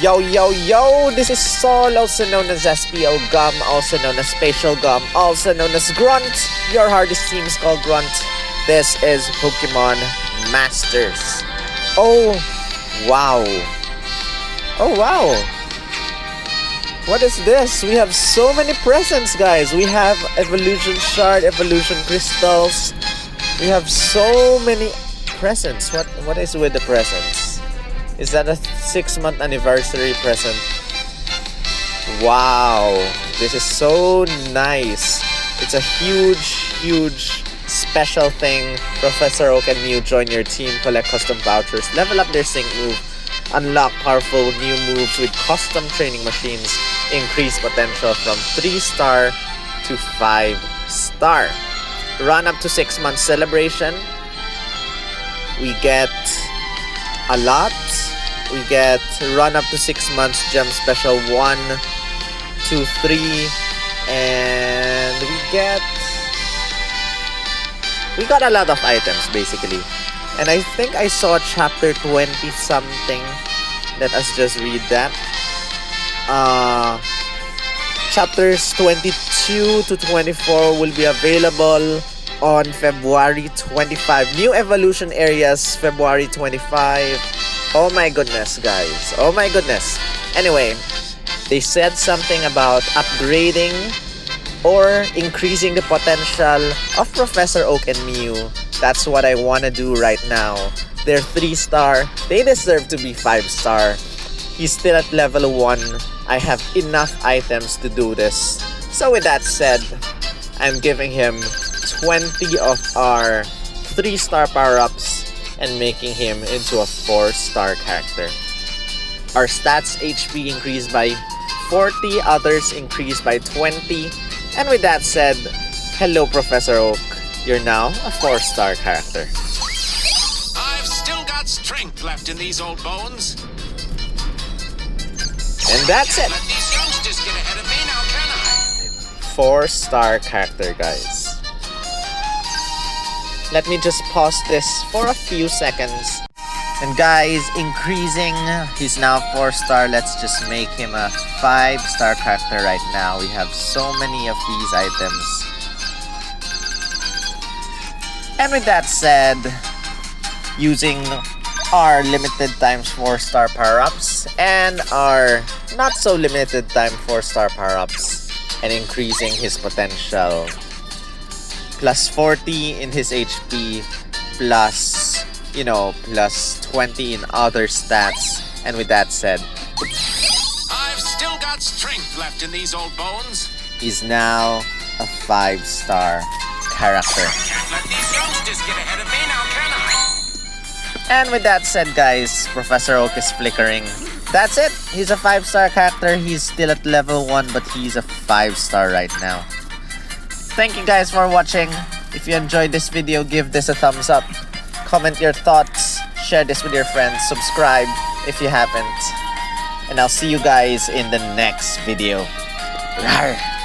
Yo, yo, yo! This is Sol, also known as SPO Gum, also known as Spatial Gum, also known as Grunt. Your hardest team is called Grunt. This is Pokemon Masters. Oh, wow. Oh, wow. What is this? We have so many presents, guys. We have Evolution Shard, Evolution Crystals. We have so many presents. What is with the presents? Is that a 6-month anniversary present? Wow, this is so nice. It's a huge special thing. Professor Oak and Mew join your team, collect custom vouchers, level up their sync move, unlock powerful new moves with custom training machines, increase potential from 3-star to 5-star. Run up to 6-month celebration. We get a lot. We get run up to 6 months gem special 1, 2, 3, and we got a lot of items basically. And I think I saw chapter 20 something. Let us just read that. Chapters 22 to 24 will be available on February 25. New evolution areas February 25. Oh my goodness, guys. Oh my goodness. Anyway, they said something about upgrading or increasing the potential of Professor Oak and Mew. That's what I want to do right now. They're 3-star. They deserve to be 5-star. He's still at level 1. I have enough items to do this. So with that said, I'm giving him 20 of our 3-star power-ups and making him into a 4-star character. Our stats HP increased by 40, others increased by 20. And with that said, hello Professor Oak, you're now a 4-star character. I've still got strength left in these old bones. And that's it. Let these youngsters get ahead of me now, can I? 4-star character, guys. Let me just pause this for a few seconds. And guys, increasing, he's now 4-star. Let's just make him a 5-star character right now. We have so many of these items. And with that said, using our limited times 4-star power-ups and our not so limited time 4-star power-ups and increasing his potential. Plus 40 in his HP, plus, plus 20 in other stats. And with that said, I've still got strength left in these old bones. He's now a 5-star character. Can't let these youngsters get ahead of me now, can I? And with that said, guys, Professor Oak is flickering. That's it. He's a 5-star character. He's still at level 1, but he's a 5-star right now. Thank you guys for watching. If you enjoyed this video, give this a thumbs up. Comment your thoughts. Share this with your friends. Subscribe if you haven't. And I'll see you guys in the next video. Rawr.